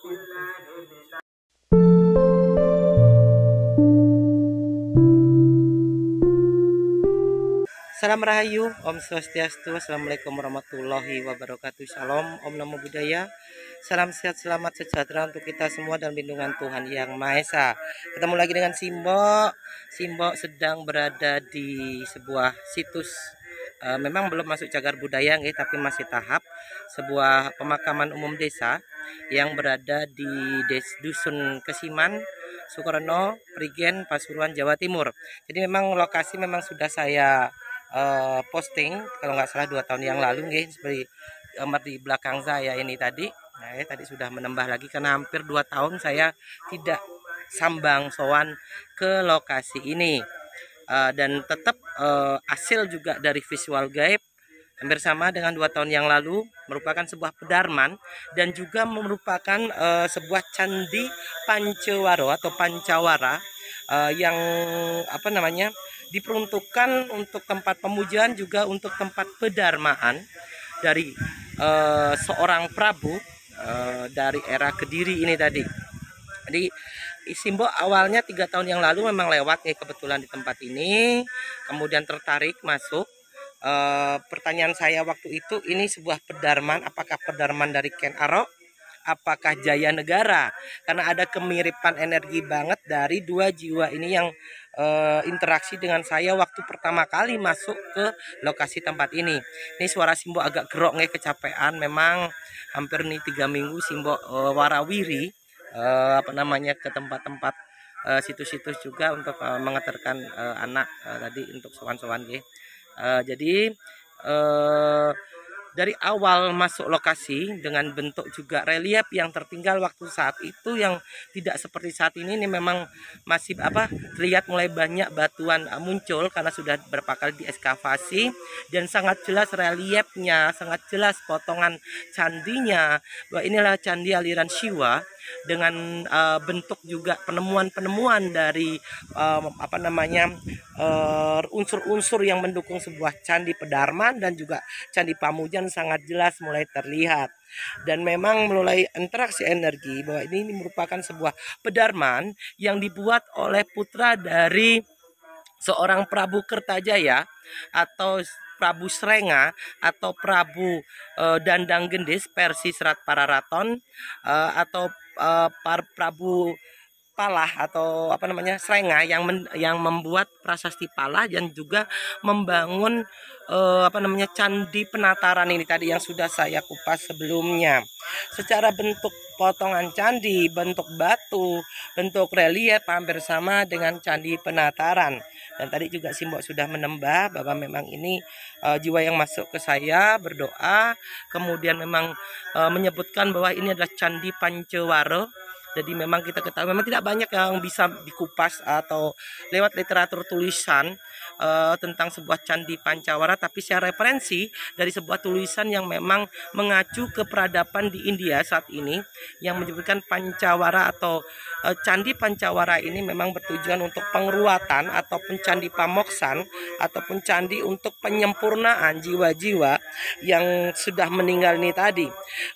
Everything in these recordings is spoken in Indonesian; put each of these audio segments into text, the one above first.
Salam Rahayu, Om Swastiastu, Assalamualaikum warahmatullahi wabarakatuh. Shalom, Om Namo Buddhaya. Salam sehat, selamat, sejahtera untuk kita semua dan lindungan Tuhan Yang Maha Esa. Ketemu lagi dengan Simbo. Simbo sedang berada di sebuah situs, memang belum masuk cagar budaya, tapi masih tahap sebuah pemakaman umum desa yang berada di Dusun Kesiman, Sukarno, Prigen, Pasuruan, Jawa Timur. Jadi memang lokasi memang sudah saya posting kalau nggak salah 2 tahun yang lalu, seperti gambar di belakang saya ini tadi. Nah, tadi sudah menambah lagi karena hampir 2 tahun saya tidak sambang sowan ke lokasi ini. Dan tetap hasil juga dari visual gaib hampir sama dengan 2 tahun yang lalu, merupakan sebuah pedarman dan juga merupakan sebuah candi Pancawara atau Pancawara yang diperuntukkan untuk tempat pemujaan, juga untuk tempat pedarmaan dari seorang Prabu dari era Kediri ini tadi. Jadi Simbo awalnya 3 tahun yang lalu memang lewat kebetulan di tempat ini, kemudian tertarik masuk. Pertanyaan saya waktu itu, ini sebuah pedarman, apakah pedarman dari Ken Arok, apakah Jaya Negara? Karena ada kemiripan energi banget dari 2 jiwa ini yang interaksi dengan saya waktu pertama kali masuk ke lokasi tempat ini. Ini suara Simbo agak gerok kecapean, memang hampir nih 3 minggu Simbo warawiri ke tempat-tempat situs-situs juga untuk mengantarkan anak tadi untuk sowan-sowan. Jadi dari awal masuk lokasi dengan bentuk juga relief yang tertinggal waktu saat itu yang tidak seperti saat ini memang masih terlihat mulai banyak batuan muncul karena sudah berapa kali diekskavasi, dan sangat jelas reliefnya, sangat jelas potongan candinya bahwa inilah candi aliran Siwa, dengan bentuk juga penemuan-penemuan dari unsur-unsur yang mendukung sebuah candi pedarman dan juga candi pamujan sangat jelas mulai terlihat. Dan memang mulai interaksi energi bahwa ini merupakan sebuah pedarman yang dibuat oleh putra dari seorang Prabu Kertajaya atau Prabu Srenga atau Prabu Dandang Gendis versi Serat Pararaton, atau Prabu Palah atau Srenga yang membuat prasasti Palah dan juga membangun candi penataran ini tadi yang sudah saya kupas sebelumnya. Secara bentuk potongan candi, bentuk batu, bentuk relief hampir sama dengan candi penataran. Dan tadi juga Simbo sudah menembah bahwa memang ini jiwa yang masuk ke saya berdoa, kemudian memang menyebutkan bahwa ini adalah candi Pancawara. Jadi memang kita ketahui memang tidak banyak yang bisa dikupas atau lewat literatur tulisan tentang sebuah candi Pancawara, tapi saya referensi dari sebuah tulisan yang memang mengacu ke peradaban di India saat ini yang menyebutkan Pancawara atau candi Pancawara ini memang bertujuan untuk pengeruatan ataupun candi pamoksan ataupun candi untuk penyempurnaan jiwa-jiwa yang sudah meninggal ini tadi.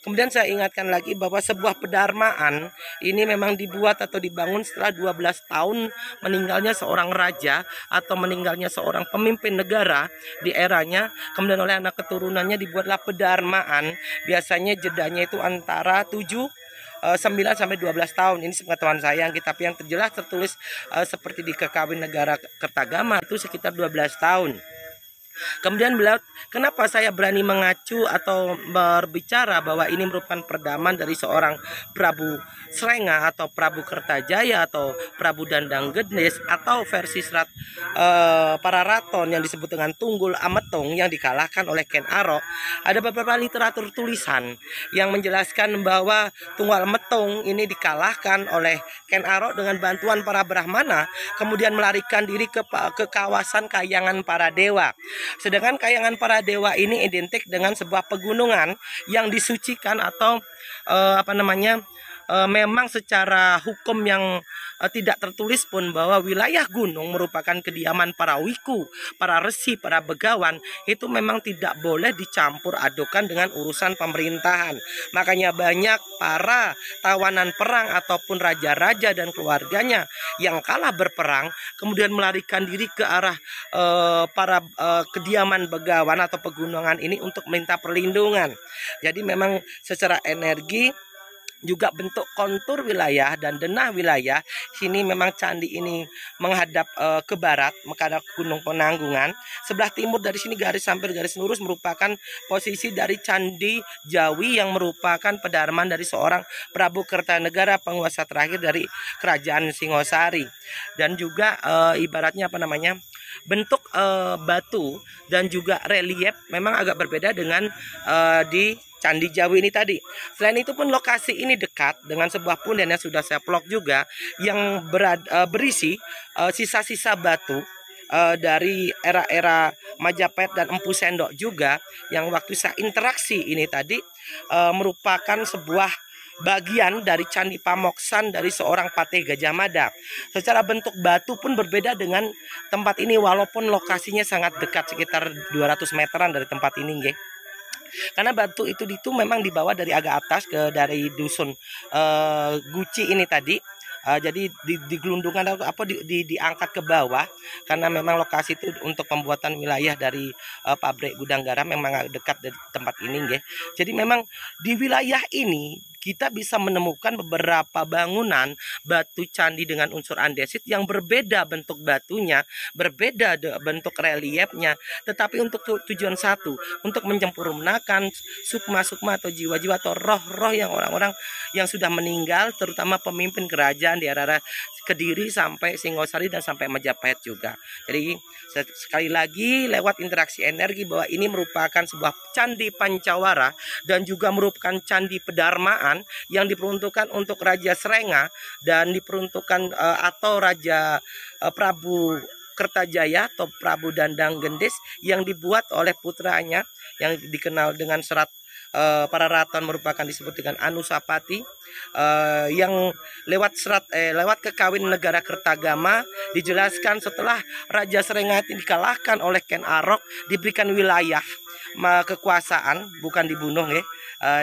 Kemudian saya ingatkan lagi bahwa sebuah pedarmaan ini memang dibuat atau dibangun setelah 12 tahun meninggalnya seorang raja atau meninggalnya seorang pemimpin negara di eranya. Kemudian oleh anak keturunannya dibuatlah pedarmaan. Biasanya jedanya itu antara 9 sampai 12 tahun. Ini sepengetahuan saya, tapi yang terjelas tertulis seperti di Kekawin Negara Kertagama itu sekitar 12 tahun. Kemudian beliau, kenapa saya berani mengacu atau berbicara bahwa ini merupakan perdaman dari seorang Prabu Srenga atau Prabu Kertajaya atau Prabu Dandang Gendis atau versi Serat Pararaton yang disebut dengan Tunggul Ametung yang dikalahkan oleh Ken Arok. Ada beberapa literatur tulisan yang menjelaskan bahwa Tunggul Ametung ini dikalahkan oleh Ken Arok dengan bantuan para Brahmana, kemudian melarikan diri ke kawasan Kayangan Para Dewa. Sedangkan Kayangan Para Dewa ini identik dengan sebuah pegunungan yang disucikan atau memang secara hukum yang tidak tertulis pun bahwa wilayah gunung merupakan kediaman para wiku, para resi, para begawan, itu memang tidak boleh dicampur adukan dengan urusan pemerintahan. Makanya banyak para tawanan perang ataupun raja-raja dan keluarganya yang kalah berperang kemudian melarikan diri ke arah para kediaman begawan atau pegunungan ini untuk minta perlindungan. Jadi memang secara energi juga bentuk kontur wilayah dan denah wilayah sini memang candi ini menghadap ke barat, menghadap Gunung Penanggungan. Sebelah timur dari sini garis sampai garis lurus merupakan posisi dari Candi Jawi yang merupakan pedarman dari seorang Prabu Kertanegara, penguasa terakhir dari kerajaan Singosari. Dan juga ibaratnya apa namanya, bentuk batu dan juga relief memang agak berbeda dengan di Candi Jawi ini tadi. Selain itu pun lokasi ini dekat dengan sebuah punden yang sudah saya vlog juga yang berisi sisa-sisa batu dari era-era Majapahit dan Empu Sendok juga, yang waktu saya interaksi ini tadi merupakan sebuah bagian dari Candi Pamoksan dari seorang Patih Gajah Mada. Secara bentuk batu pun berbeda dengan tempat ini walaupun lokasinya sangat dekat, sekitar 200 meteran dari tempat ini nggih. Karena batu itu memang dibawa dari agak atas dari dusun Guci ini tadi. Jadi digelundungkan atau apa diangkat ke bawah karena memang lokasi itu untuk pembuatan wilayah dari pabrik gudang garam memang dekat dari tempat ini nggih. Jadi memang di wilayah ini kita bisa menemukan beberapa bangunan batu candi dengan unsur andesit yang berbeda bentuk batunya, berbeda bentuk reliefnya, tetapi untuk tujuan satu, untuk menyempurnakan sukma-sukma atau jiwa-jiwa atau roh-roh yang orang-orang yang sudah meninggal, terutama pemimpin kerajaan di era Kediri sampai Singosari dan sampai Majapahit juga. Jadi sekali lagi lewat interaksi energi bahwa ini merupakan sebuah candi Pancawara dan juga merupakan candi pedarmaan yang diperuntukkan untuk Raja Srenga dan diperuntukkan atau Raja Prabu Kertajaya atau Prabu Dandang Gendis yang dibuat oleh putranya yang dikenal dengan serat para ratan merupakan disebut dengan Anusapati, yang lewat kekawin negara Kertagama dijelaskan setelah Raja Srenga dikalahkan oleh Ken Arok diberikan wilayah kekuasaan, bukan dibunuh ya.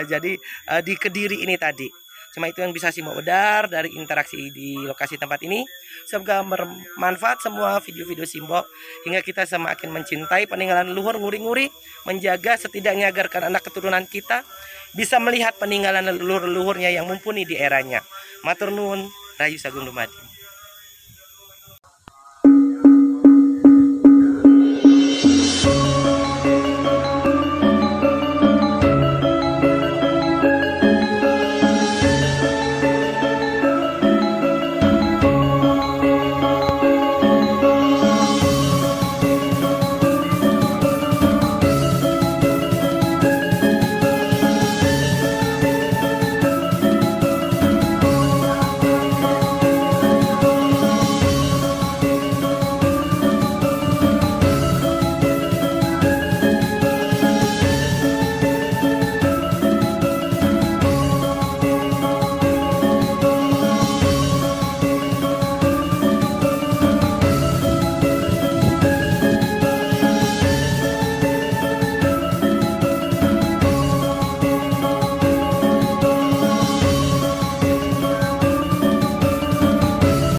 Jadi di Kediri ini tadi. Cuma itu yang bisa Simbok Wedar dari interaksi di lokasi tempat ini. Semoga bermanfaat semua video-video Simbok hingga kita semakin mencintai peninggalan leluhur, nguri-nguri, menjaga setidaknya agar anak keturunan kita bisa melihat peninggalan leluhur-leluhurnya yang mumpuni di eranya. Matur nuwun, Rayu Sagung Dumadi.